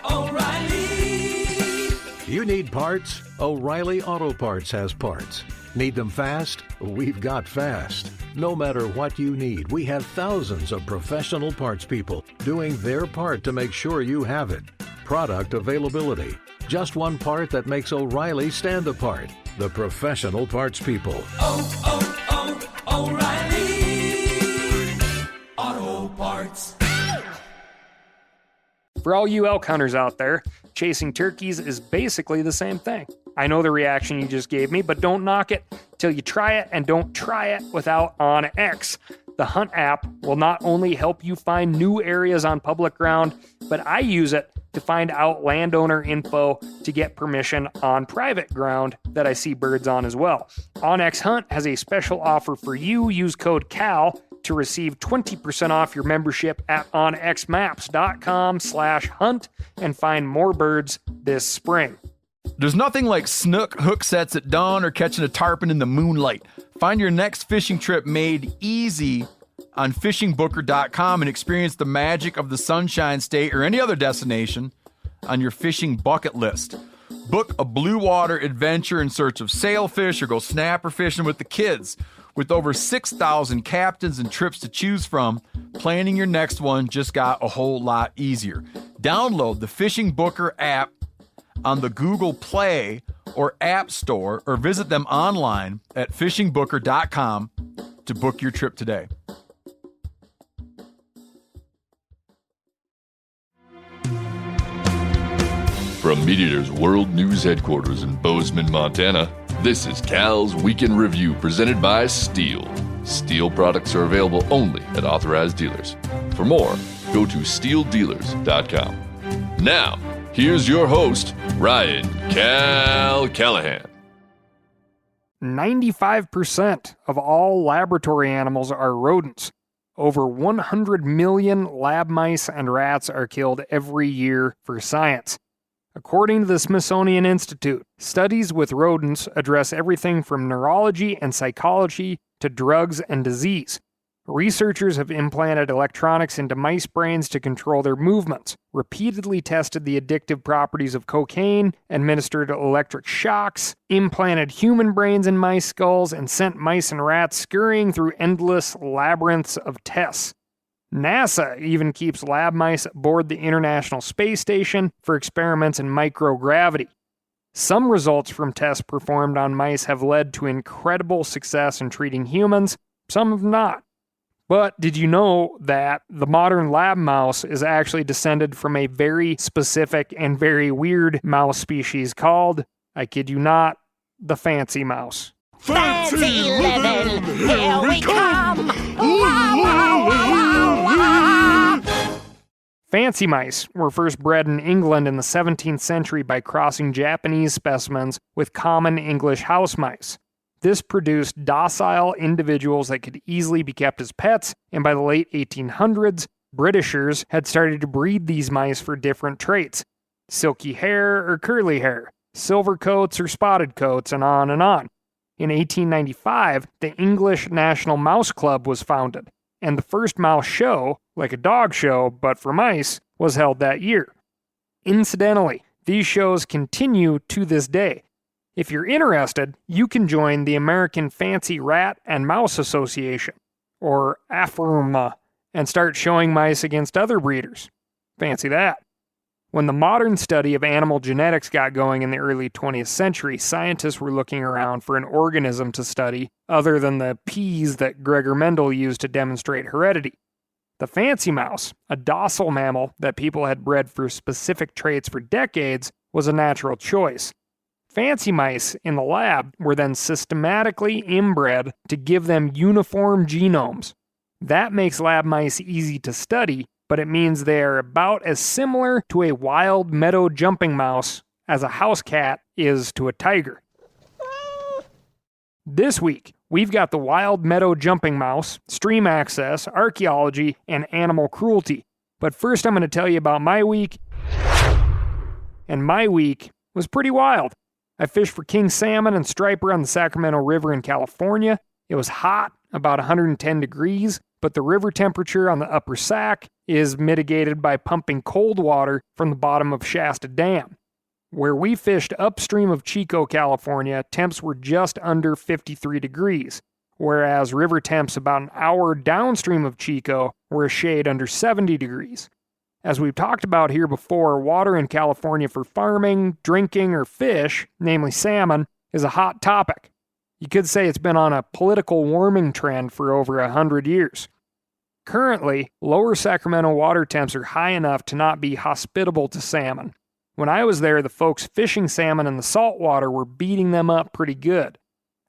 O'Reilly. You need parts? O'Reilly Auto Parts has parts. Need them fast? We've got fast. No matter what you need, we have thousands of professional parts people doing their part to make sure you have it. Product availability. Just one part that makes O'Reilly stand apart. The professional parts people. O'Reilly Auto Parts. For all you elk hunters out there, chasing turkeys is basically the same thing. I know the reaction you just gave me, but don't knock it till you try it, and don't try it without OnX. The Hunt app will not only help you find new areas on public ground, but I use it to find out landowner info to get permission on private ground that I see birds on as well. OnX Hunt has a special offer for you. Use code CAL to receive 20% off your membership at onxmaps.com/hunt and find more birds this spring. There's nothing like snook hook sets at dawn or catching a tarpon in the moonlight. Find your next fishing trip made easy on fishingbooker.com and experience the magic of the Sunshine State or any other destination on your fishing bucket list. Book a blue water adventure in search of sailfish or go snapper fishing with the kids. With over 6,000 captains and trips to choose from, planning your next one just got a whole lot easier. Download the Fishing Booker app on the Google Play or App Store, or visit them online at fishingbooker.com to book your trip today. From MeatEater's World News Headquarters in Bozeman, Montana, this is Cal's Weekend Review presented by Steel. Steel products are available only at authorized dealers. For more, go to steeldealers.com. Now, here's your host, Ryan Cal Callahan. 95% of all laboratory animals are rodents. Over 100 million lab mice and rats are killed every year for science. According to the Smithsonian Institute, studies with rodents address everything from neurology and psychology to drugs and disease. Researchers have implanted electronics into mice brains to control their movements, repeatedly tested the addictive properties of cocaine, administered electric shocks, implanted human brains in mice skulls, and sent mice and rats scurrying through endless labyrinths of tests. NASA even keeps lab mice aboard the International Space Station for experiments in microgravity. Some results from tests performed on mice have led to incredible success in treating humans, some have not. But did you know that the modern lab mouse is actually descended from a very specific and very weird mouse species called, I kid you not, the fancy mouse? Fancy living, here we come! Wah, wah, wah, wah, wah. Fancy mice were first bred in England in the 17th century by crossing Japanese specimens with common English house mice. This produced docile individuals that could easily be kept as pets, and by the late 1800s, Britishers had started to breed these mice for different traits: silky hair or curly hair, silver coats or spotted coats, and on and on. In 1895, the English National Mouse Club was founded, and the first mouse show, like a dog show but for mice, was held that year. Incidentally, these shows continue to this day. If you're interested, you can join the American Fancy Rat and Mouse Association, or AFRMA, and start showing mice against other breeders. Fancy that. When the modern study of animal genetics got going in the early 20th century, scientists were looking around for an organism to study other than the peas that Gregor Mendel used to demonstrate heredity. The fancy mouse, a docile mammal that people had bred for specific traits for decades, was a natural choice. Fancy mice in the lab were then systematically inbred to give them uniform genomes. That makes lab mice easy to study, but it means they are about as similar to a wild meadow jumping mouse as a house cat is to a tiger. This week, we've got the wild meadow jumping mouse, stream access, archaeology, and animal cruelty. But first I'm going to tell you about my week, and my week was pretty wild. I fished for king salmon and striper on the Sacramento River in California. It was hot, about 110 degrees, but the river temperature on the upper Sac is mitigated by pumping cold water from the bottom of Shasta Dam. Where we fished upstream of Chico, California, temps were just under 53 degrees, whereas river temps about an hour downstream of Chico were a shade under 70 degrees. As we've talked about here before, water in California for farming, drinking, or fish, namely salmon, is a hot topic. You could say it's been on a political warming trend for over 100 years. Currently, lower Sacramento water temps are high enough to not be hospitable to salmon. When I was there, the folks fishing salmon in the saltwater were beating them up pretty good.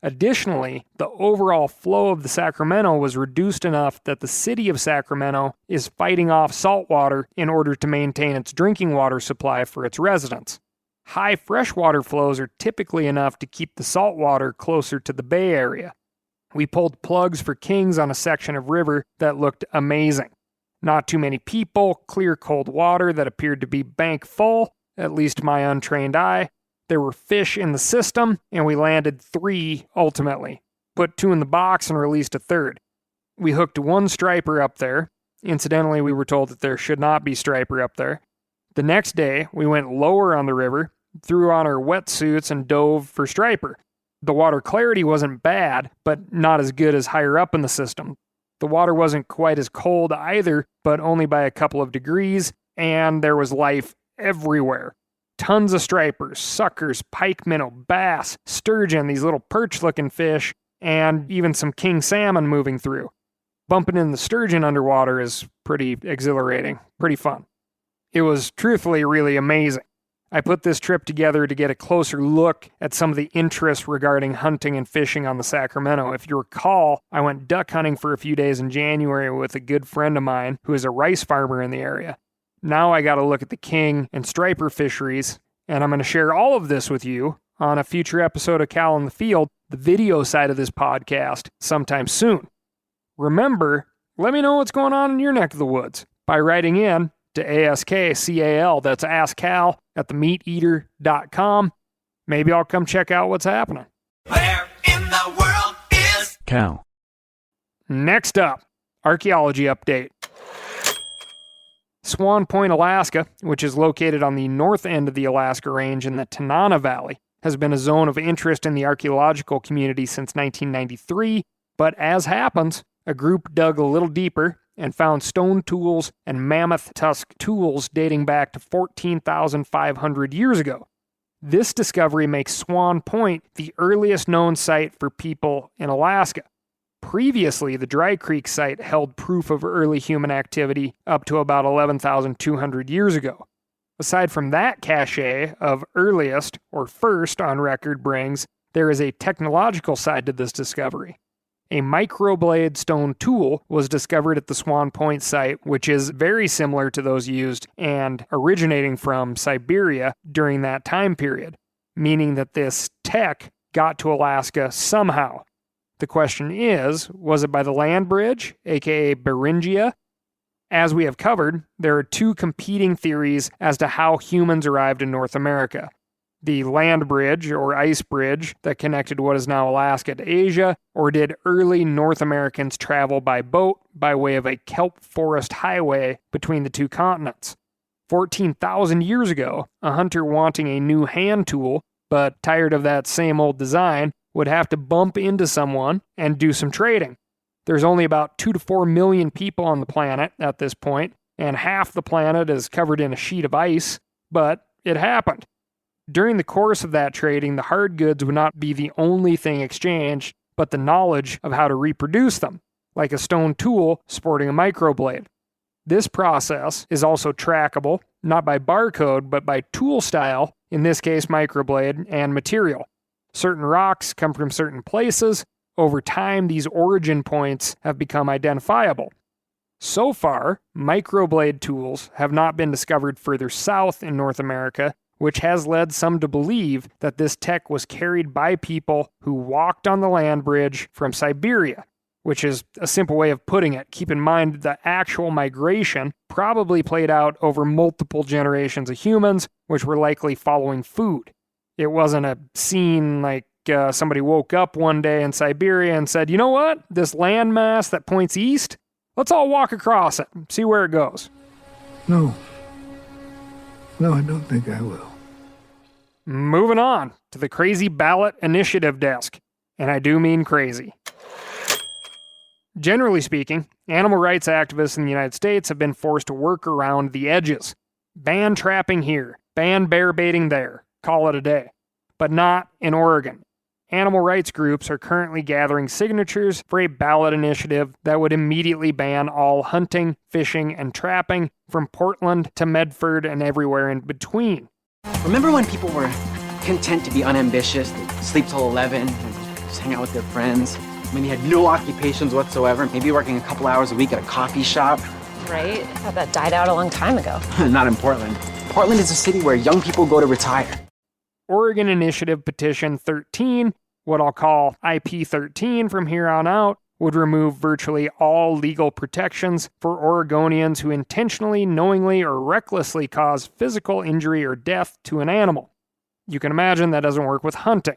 Additionally, the overall flow of the Sacramento was reduced enough that the city of Sacramento is fighting off saltwater in order to maintain its drinking water supply for its residents. High freshwater flows are typically enough to keep the saltwater closer to the Bay Area. We pulled plugs for kings on a section of river that looked amazing. Not too many people, clear cold water that appeared to be bank full, at least to my untrained eye. There were fish in the system, and we landed 3 ultimately. Put 2 in the box and released a 3rd. We hooked 1 striper up there. Incidentally, we were told that there should not be striper up there. The next day, we went lower on the river, threw on our wetsuits, and dove for striper. The water clarity wasn't bad, but not as good as higher up in the system. The water wasn't quite as cold either, but only by a couple of degrees, and there was life everywhere. Tons of stripers, suckers, pike minnow, bass, sturgeon, these little perch-looking fish, and even some king salmon moving through. Bumping in the sturgeon underwater is pretty exhilarating, pretty fun. It was truthfully really amazing. I put this trip together to get a closer look at some of the interests regarding hunting and fishing on the Sacramento. If you recall, I went duck hunting for a few days in January with a good friend of mine who is a rice farmer in the area. Now I got to look at the king and striper fisheries, and I'm going to share all of this with you on a future episode of Cal in the Field, the video side of this podcast, sometime soon. Remember, let me know what's going on in your neck of the woods by writing in to ASKCAL, that's AskCal, at themeateater.com. Maybe I'll come check out what's happening. Where in the world is Cal? Next up, archaeology update. Swan Point, Alaska, which is located on the north end of the Alaska Range in the Tanana Valley, has been a zone of interest in the archaeological community since 1993, but as happens, a group dug a little deeper and found stone tools and mammoth tusk tools dating back to 14,500 years ago. This discovery makes Swan Point the earliest known site for people in Alaska. Previously, the Dry Creek site held proof of early human activity up to about 11,200 years ago. Aside from that cachet of earliest or first on record brings, there is a technological side to this discovery. A microblade stone tool was discovered at the Swan Point site, which is very similar to those used and originating from Siberia during that time period, meaning that this tech got to Alaska somehow. The question is, was it by the land bridge, aka Beringia? As we have covered, there are 2 competing theories as to how humans arrived in North America. The land bridge, or ice bridge, that connected what is now Alaska to Asia, or did early North Americans travel by boat by way of a kelp forest highway between the 2 continents? 14,000 years ago, a hunter wanting a new hand tool, but tired of that same old design, would have to bump into someone and do some trading. There's only about 2 to 4 million people on the planet at this point, and half the planet is covered in a sheet of ice, but it happened. During the course of that trading, the hard goods would not be the only thing exchanged, but the knowledge of how to reproduce them, like a stone tool sporting a microblade. This process is also trackable, not by barcode, but by tool style, in this case microblade, and material. Certain rocks come from certain places. Over time, these origin points have become identifiable. So far, microblade tools have not been discovered further south in North America, which has led some to believe that this tech was carried by people who walked on the land bridge from Siberia, which is a simple way of putting it. Keep in mind the actual migration probably played out over multiple generations of humans, which were likely following food. It wasn't a scene like somebody woke up one day in Siberia and said, you know what? This landmass that points east, let's all walk across it, see where it goes. No. No, I don't think I will. Moving on to the crazy ballot initiative desk. And I do mean crazy. Generally speaking, animal rights activists in the United States have been forced to work around the edges. Ban trapping here, ban bear baiting there, call it a day. But not in Oregon. Animal rights groups are currently gathering signatures for a ballot initiative that would immediately ban all hunting, fishing, and trapping from Portland to Medford and everywhere in between. Remember when people were content to be unambitious, they'd sleep till 11, and just hang out with their friends? Maybe had no occupations whatsoever, maybe working a couple hours a week at a coffee shop. Right? I thought that died out a long time ago. Not in Portland. Portland is a city where young people go to retire. Oregon Initiative Petition 13, what I'll call IP 13 from here on out, would remove virtually all legal protections for Oregonians who intentionally, knowingly, or recklessly cause physical injury or death to an animal. You can imagine that doesn't work with hunting.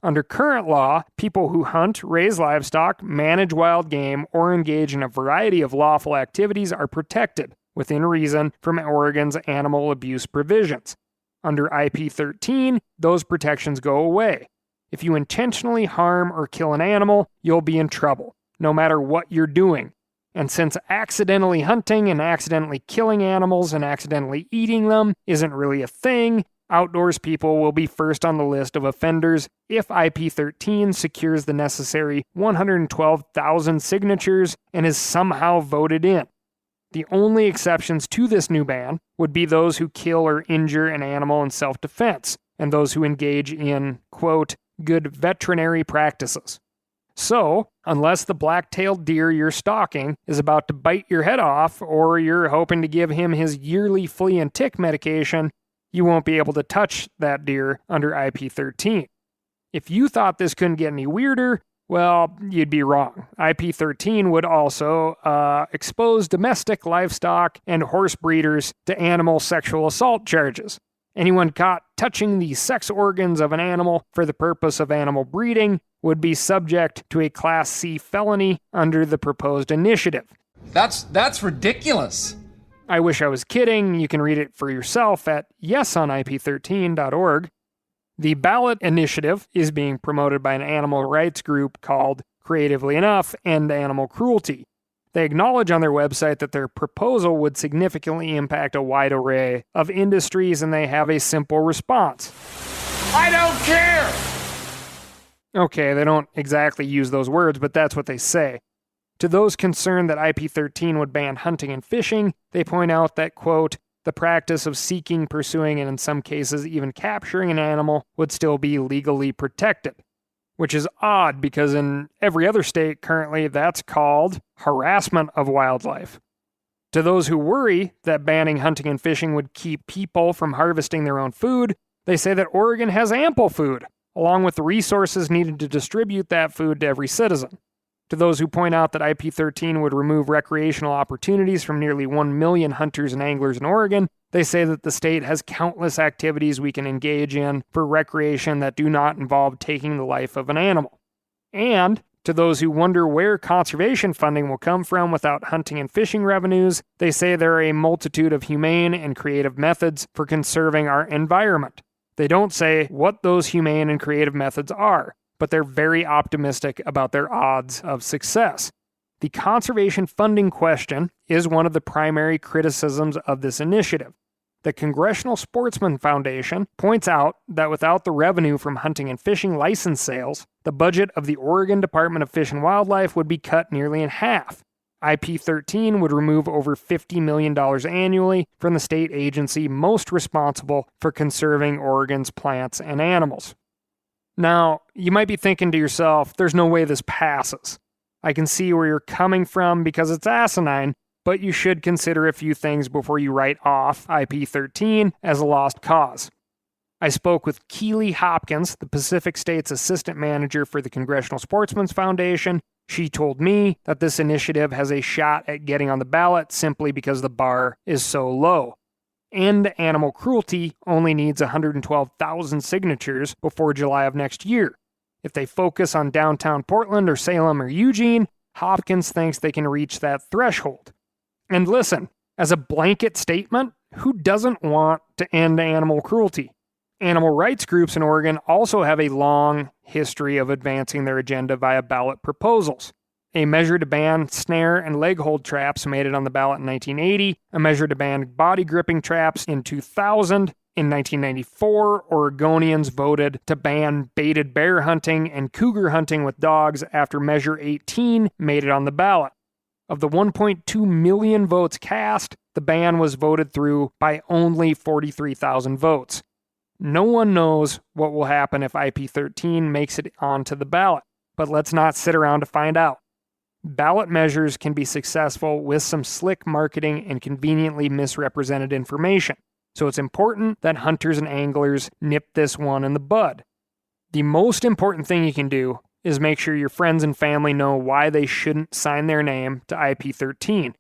Under current law, people who hunt, raise livestock, manage wild game, or engage in a variety of lawful activities are protected, within reason, from Oregon's animal abuse provisions. Under IP 13, those protections go away. If you intentionally harm or kill an animal, you'll be in trouble, no matter what you're doing. And since accidentally hunting and accidentally killing animals and accidentally eating them isn't really a thing, outdoors people will be first on the list of offenders if IP 13 secures the necessary 112,000 signatures and is somehow voted in. The only exceptions to this new ban would be those who kill or injure an animal in self-defense, and those who engage in, quote, good veterinary practices. So, unless the black-tailed deer you're stalking is about to bite your head off, or you're hoping to give him his yearly flea and tick medication, you won't be able to touch that deer under IP 13. If you thought this couldn't get any weirder, well, you'd be wrong. IP 13 would also expose domestic livestock and horse breeders to animal sexual assault charges. Anyone caught touching the sex organs of an animal for the purpose of animal breeding would be subject to a Class C felony under the proposed initiative. That's ridiculous. I wish I was kidding. You can read it for yourself at yesonip13.org. The ballot initiative is being promoted by an animal rights group called, creatively enough, End Animal Cruelty. They acknowledge on their website that their proposal would significantly impact a wide array of industries, and they have a simple response. I don't care! Okay, they don't exactly use those words, but that's what they say. To those concerned that IP 13 would ban hunting and fishing, they point out that, quote, the practice of seeking, pursuing, and in some cases even capturing an animal would still be legally protected. Which is odd because in every other state currently that's called harassment of wildlife. To those who worry that banning hunting and fishing would keep people from harvesting their own food, they say that Oregon has ample food, along with the resources needed to distribute that food to every citizen. To those who point out that IP 13 would remove recreational opportunities from nearly 1 million hunters and anglers in Oregon, they say that the state has countless activities we can engage in for recreation that do not involve taking the life of an animal. And to those who wonder where conservation funding will come from without hunting and fishing revenues, they say there are a multitude of humane and creative methods for conserving our environment. They don't say what those humane and creative methods are, but they're very optimistic about their odds of success. The conservation funding question is one of the primary criticisms of this initiative. The Congressional Sportsman Foundation points out that without the revenue from hunting and fishing license sales, the budget of the Oregon Department of Fish and Wildlife would be cut nearly in half. IP 13 would remove over $50 million annually from the state agency most responsible for conserving Oregon's plants and animals. Now, you might be thinking to yourself, there's no way this passes. I can see where you're coming from because it's asinine, but you should consider a few things before you write off IP 13 as a lost cause. I spoke with Keely Hopkins, the Pacific State's assistant manager for the Congressional Sportsman's Foundation. She told me that this initiative has a shot at getting on the ballot simply because the bar is so low. End Animal Cruelty only needs 112,000 signatures before July of next year. If they focus on downtown Portland or Salem or Eugene, Hopkins thinks they can reach that threshold. And listen, as a blanket statement, who doesn't want to end animal cruelty? Animal rights groups in Oregon also have a long history of advancing their agenda via ballot proposals. A measure to ban snare and leg hold traps made it on the ballot in 1980, a measure to ban body gripping traps in 2000. In 1994, Oregonians voted to ban baited bear hunting and cougar hunting with dogs after Measure 18 made it on the ballot. Of the 1.2 million votes cast, the ban was voted through by only 43,000 votes. No one knows what will happen if IP13 makes it onto the ballot, but let's not sit around to find out. Ballot measures can be successful with some slick marketing and conveniently misrepresented information, so it's important that hunters and anglers nip this one in the bud. The most important thing you can do is make sure your friends and family know why they shouldn't sign their name to IP13.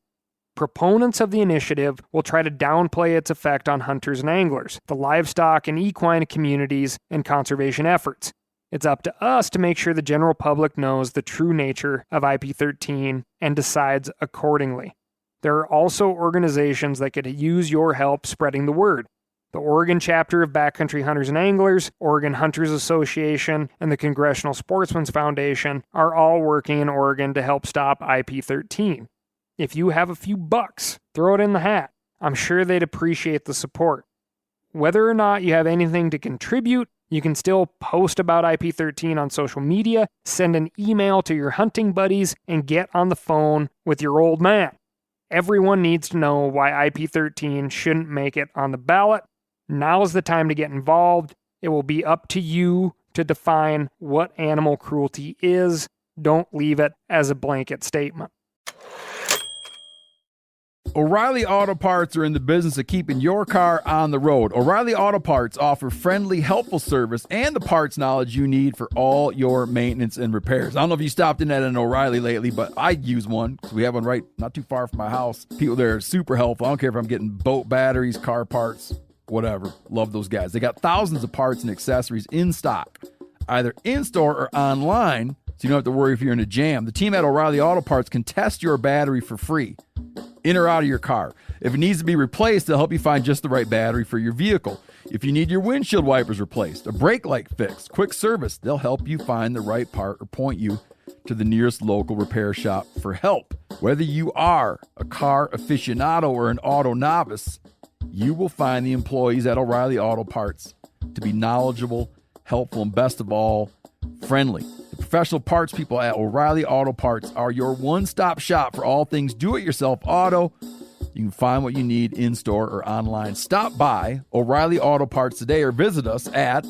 Proponents of the initiative will try to downplay its effect on hunters and anglers, the livestock and equine communities, and conservation efforts. It's up to us to make sure the general public knows the true nature of IP13 and decides accordingly. There are also organizations that could use your help spreading the word. The Oregon chapter of Backcountry Hunters and Anglers, Oregon Hunters Association, and the Congressional Sportsmen's Foundation are all working in Oregon to help stop IP13. If you have a few bucks, throw it in the hat. I'm sure they'd appreciate the support. Whether or not you have anything to contribute, you can still post about IP13 on social media, send an email to your hunting buddies, and get on the phone with your old man. Everyone needs to know why IP13 shouldn't make it on the ballot. Now is the time to get involved. It will be up to you to define what animal cruelty is. Don't leave it as a blanket statement. O'Reilly Auto Parts are in the business of keeping your car on the road. O'Reilly Auto Parts offer friendly, helpful service and the parts knowledge you need for all your maintenance and repairs. I don't know if you stopped in at an O'Reilly lately, but I use one because we have one right not too far from my house. People there are super helpful. I don't care if I'm getting boat batteries, car parts, whatever. Love those guys. They got thousands of parts and accessories in stock, either in-store or online, so you don't have to worry if you're in a jam. The team at O'Reilly Auto Parts can test your battery for free, in or out of your car. If it needs to be replaced, they'll help you find just the right battery for your vehicle. If you need your windshield wipers replaced, a brake light fixed, quick service, they'll help you find the right part or point you to the nearest local repair shop for help. Whether you are a car aficionado or an auto novice, you will find the employees at O'Reilly Auto Parts to be knowledgeable, helpful, and best of all, friendly. The professional parts people at O'Reilly Auto Parts are your one-stop shop for all things do-it-yourself auto. You can find what you need in-store or online. Stop by O'Reilly Auto Parts today or visit us at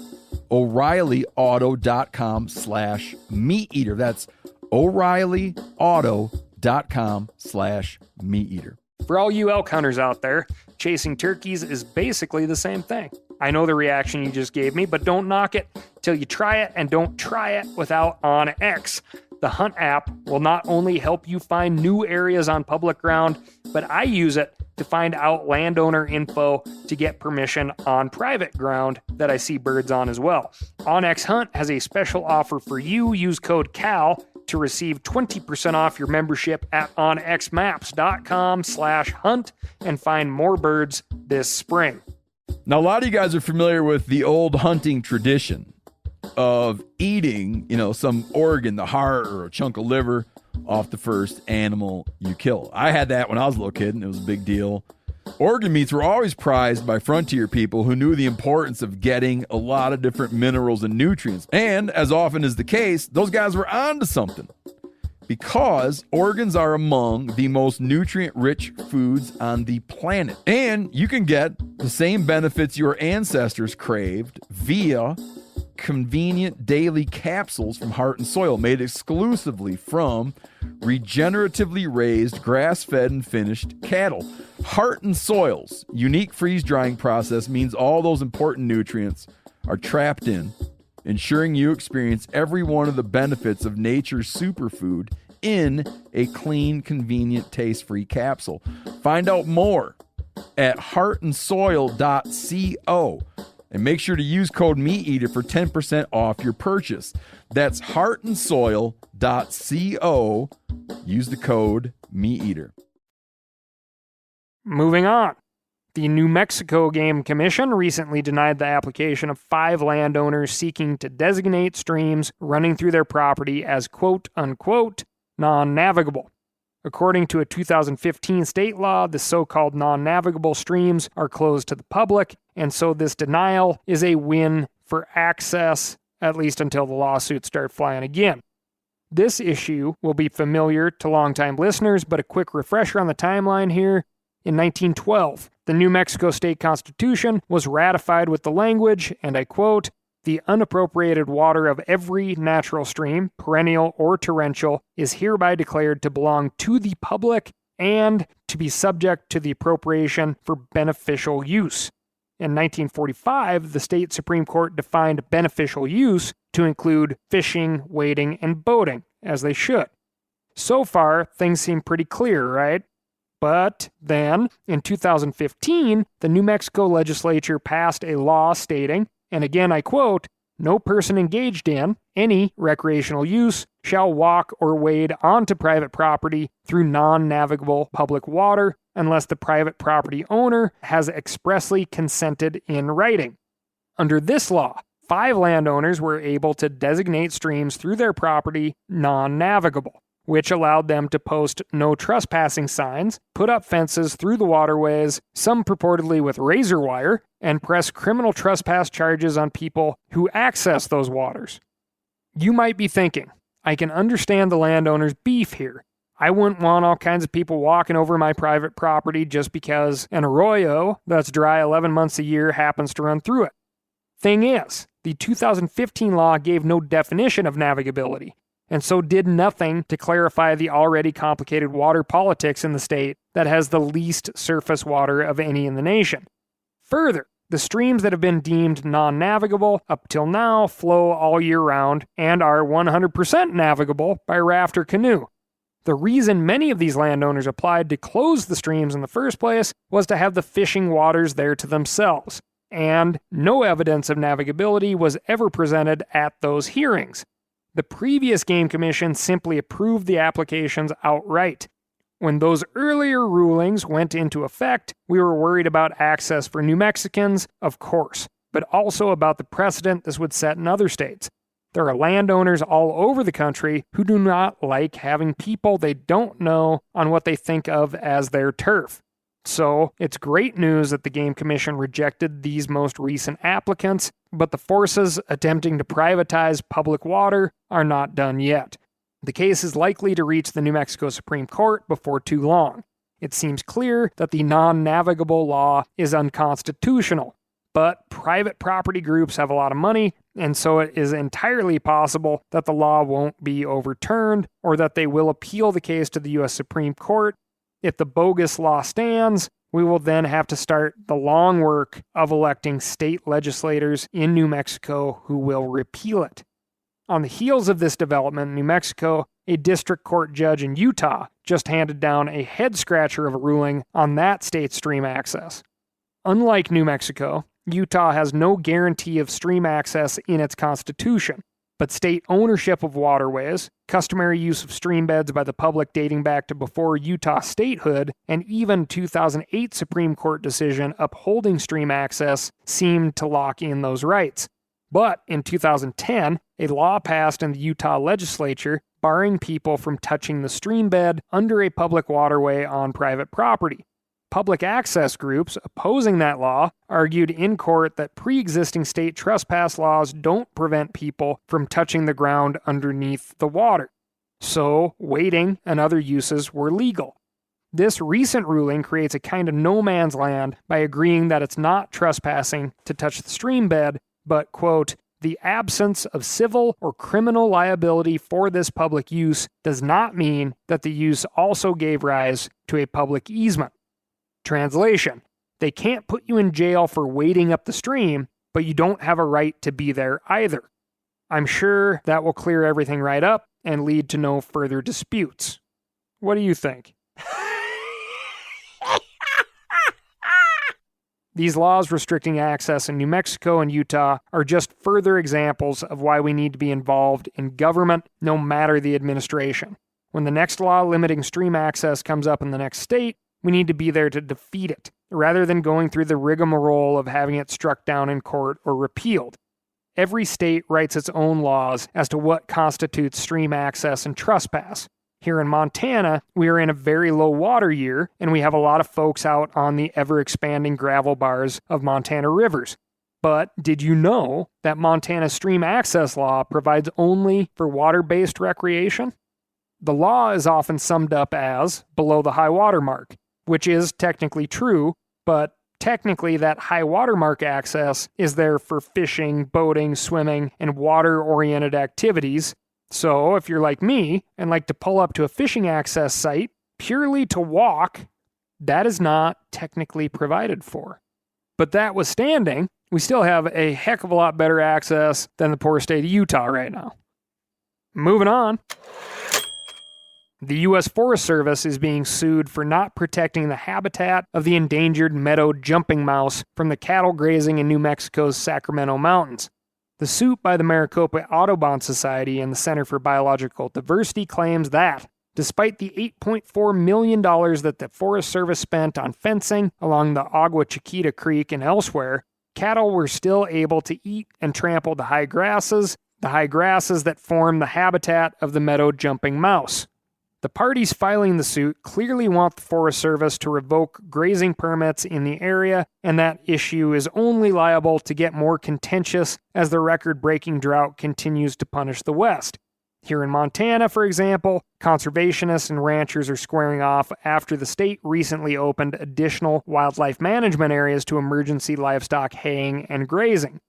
O'ReillyAuto.com/meateater. That's O'ReillyAuto.com/meateater. For all you elk hunters out there, chasing turkeys is basically the same thing. I know the reaction you just gave me, but don't knock it till you try it, and don't try it without OnX. The Hunt app will not only help you find new areas on public ground, but I use it to find out landowner info to get permission on private ground that I see birds on as well. OnX Hunt has a special offer for you. Use code CAL to receive 20% off your membership at onxmaps.com/hunt and find more birds this spring. Now, a lot of you guys are familiar with the old hunting tradition of eating, some organ, the heart or a chunk of liver off the first animal you kill. I had that when I was a little kid, and it was a big deal. Organ meats were always prized by frontier people who knew the importance of getting a lot of different minerals and nutrients. And as often is the case, those guys were onto something, because organs are among the most nutrient-rich foods on the planet. And you can get the same benefits your ancestors craved via convenient daily capsules from Heart and Soil, made exclusively from regeneratively raised, grass-fed, and finished cattle. Heart and Soil's unique freeze-drying process means all those important nutrients are trapped in, ensuring you experience every one of the benefits of nature's superfood in a clean, convenient, taste-free capsule. Find out more at heartandsoil.co And make sure to use code MeatEater for 10% off your purchase. That's heartandsoil.co. Use the code MeatEater. Moving on. The New Mexico Game Commission recently denied the application of 5 landowners seeking to designate streams running through their property as quote-unquote non-navigable. According to a 2015 state law, the so-called non-navigable streams are closed to the public, and so this denial is a win for access, at least until the lawsuits start flying again. This issue will be familiar to longtime listeners, but a quick refresher on the timeline here. In 1912, the New Mexico State Constitution was ratified with the language, and I quote, "The unappropriated water of every natural stream, perennial or torrential, is hereby declared to belong to the public and to be subject to the appropriation for beneficial use." In 1945, the state Supreme Court defined beneficial use to include fishing, wading, and boating, as they should. So far, things seem pretty clear, right? But then, in 2015, the New Mexico legislature passed a law stating, and again I quote, "No person engaged in any recreational use shall walk or wade onto private property through non-navigable public water unless the private property owner has expressly consented in writing." Under this law, 5 landowners were able to designate streams through their property non-navigable, which allowed them to post no trespassing signs, put up fences through the waterways, some purportedly with razor wire, and press criminal trespass charges on people who access those waters. You might be thinking, I can understand the landowner's beef here. I wouldn't want all kinds of people walking over my private property just because an arroyo that's dry 11 months a year happens to run through it. Thing is, the 2015 law gave no definition of navigability, and so did nothing to clarify the already complicated water politics in the state that has the least surface water of any in the nation. Further, the streams that have been deemed non-navigable up till now flow all year round and are 100% navigable by raft or canoe. The reason many of these landowners applied to close the streams in the first place was to have the fishing waters there to themselves, and no evidence of navigability was ever presented at those hearings. The previous Game Commission simply approved the applications outright. When those earlier rulings went into effect, we were worried about access for New Mexicans, of course, but also about the precedent this would set in other states. There are landowners all over the country who do not like having people they don't know on what they think of as their turf. So, it's great news that the Game Commission rejected these most recent applicants, but the forces attempting to privatize public water are not done yet. The case is likely to reach the New Mexico Supreme Court before too long. It seems clear that the non-navigable law is unconstitutional, but private property groups have a lot of money, and so it is entirely possible that the law won't be overturned or that they will appeal the case to the U.S. Supreme Court. If the bogus law stands, we will then have to start the long work of electing state legislators in New Mexico who will repeal it. On the heels of this development in New Mexico, a district court judge in Utah just handed down a head-scratcher of a ruling on that state's stream access. Unlike New Mexico, Utah has no guarantee of stream access in its constitution, but state ownership of waterways, customary use of stream beds by the public dating back to before Utah statehood, and even 2008 Supreme Court decision upholding stream access seemed to lock in those rights. But in 2010, a law passed in the Utah legislature barring people from touching the stream bed under a public waterway on private property. Public access groups opposing that law argued in court that pre-existing state trespass laws don't prevent people from touching the ground underneath the water. So, wading and other uses were legal. This recent ruling creates a kind of no man's land by agreeing that it's not trespassing to touch the stream bed, but, quote, "The absence of civil or criminal liability for this public use does not mean that the use also gave rise to a public easement." Translation: they can't put you in jail for wading up the stream, but you don't have a right to be there either. I'm sure that will clear everything right up and lead to no further disputes. What do you think? These laws restricting access in New Mexico and Utah are just further examples of why we need to be involved in government, no matter the administration. When the next law limiting stream access comes up in the next state, we need to be there to defeat it, rather than going through the rigmarole of having it struck down in court or repealed. Every state writes its own laws as to what constitutes stream access and trespass. Here in Montana, we are in a very low water year, and we have a lot of folks out on the ever-expanding gravel bars of Montana rivers. But did you know that Montana's stream access law provides only for water-based recreation? The law is often summed up as below the high water mark, which is technically true, but technically that high water mark access is there for fishing, boating, swimming, and water-oriented activities. So if you're like me and like to pull up to a fishing access site purely to walk, that is not technically provided for. But that withstanding, we still have a heck of a lot better access than the poor state of Utah right now. Moving on. The U.S. Forest Service is being sued for not protecting the habitat of the endangered meadow jumping mouse from the cattle grazing in New Mexico's Sacramento Mountains. The suit by the Maricopa Audubon Society and the Center for Biological Diversity claims that, despite the $8.4 million that the Forest Service spent on fencing along the Agua Chiquita Creek and elsewhere, cattle were still able to eat and trample the high grasses that form the habitat of the meadow jumping mouse. The parties filing the suit clearly want the Forest Service to revoke grazing permits in the area, and that issue is only liable to get more contentious as the record-breaking drought continues to punish the West. Here in Montana, for example, conservationists and ranchers are squaring off after the state recently opened additional wildlife management areas to emergency livestock haying and grazing.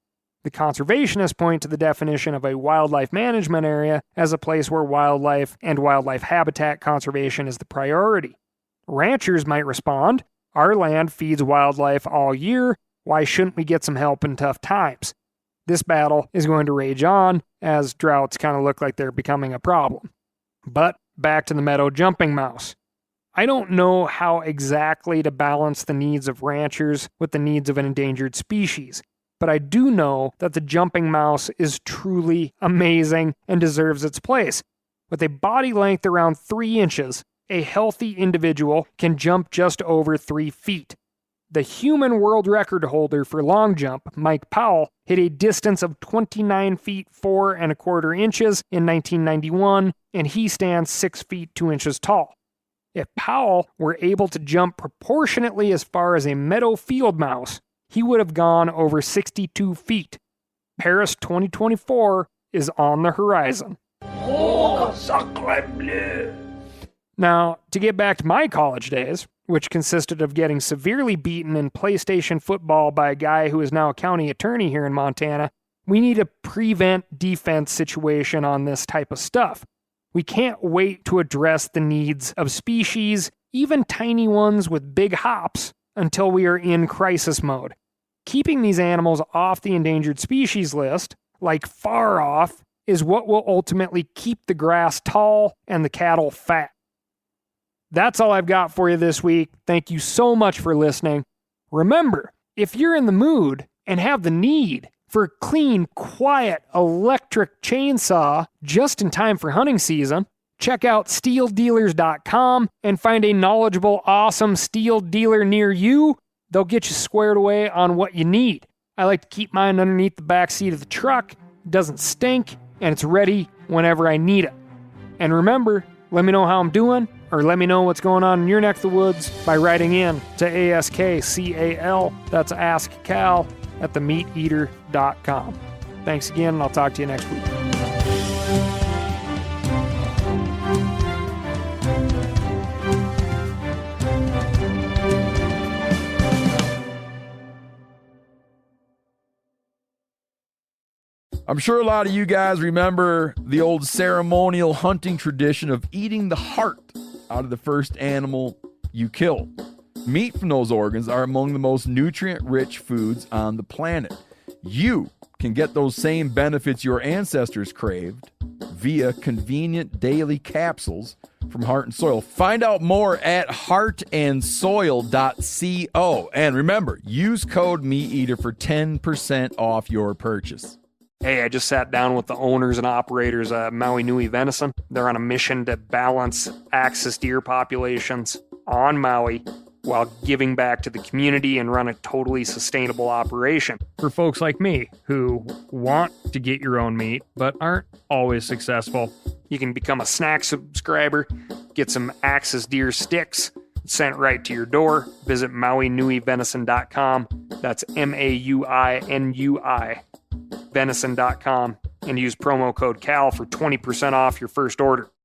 The conservationists point to the definition of a wildlife management area as a place where wildlife and wildlife habitat conservation is the priority. Ranchers might respond, our land feeds wildlife all year, why shouldn't we get some help in tough times? This battle is going to rage on as droughts kind of look like they're becoming a problem. But back to the meadow jumping mouse. I don't know how exactly to balance the needs of ranchers with the needs of an endangered species. But I do know that the jumping mouse is truly amazing and deserves its place. With a body length around 3 inches, a healthy individual can jump just over 3 feet. The human world record holder for long jump, Mike Powell, hit a distance of 29 feet 4 1/4 inches in 1991, and he stands 6 feet 2 inches tall. If Powell were able to jump proportionately as far as a meadow field mouse, he would have gone over 62 feet. Paris 2024 is on the horizon. Oh, sacre bleu. Now, to get back to my college days, which consisted of getting severely beaten in PlayStation football by a guy who is now a county attorney here in Montana, we need a prevent-defense situation on this type of stuff. We can't wait to address the needs of species, even tiny ones with big hops, until we are in crisis mode. Keeping these animals off the endangered species list, like far off, is what will ultimately keep the grass tall and the cattle fat. That's all I've got for you this week. Thank you so much for listening. Remember, if you're in the mood and have the need for a clean, quiet, electric chainsaw just in time for hunting season, check out SteelDealers.com and find a knowledgeable, awesome steel dealer near you. They'll get you squared away on what you need. I like to keep mine underneath the back seat of the truck. It doesn't stink, and it's ready whenever I need it. And remember, let me know how I'm doing, or let me know what's going on in your neck of the woods by writing in to ASKCAL, that's Ask Cal, at themeateater.com. Thanks again, and I'll talk to you next week. I'm sure a lot of you guys remember the old ceremonial hunting tradition of eating the heart out of the first animal you kill. Meat from those organs are among the most nutrient-rich foods on the planet. You can get those same benefits your ancestors craved via convenient daily capsules from Heart and Soil. Find out more at heartandsoil.co. And remember, use code MeatEater for 10% off your purchase. Hey, I just sat down with the owners and operators of Maui Nui Venison. They're on a mission to balance axis deer populations on Maui while giving back to the community and run a totally sustainable operation. For folks like me who want to get your own meat but aren't always successful, you can become a snack subscriber, get some axis deer sticks sent right to your door. Visit MauiNuiVenison.com. That's MAUINUI. venison.com and use promo code CAL for 20% off your first order.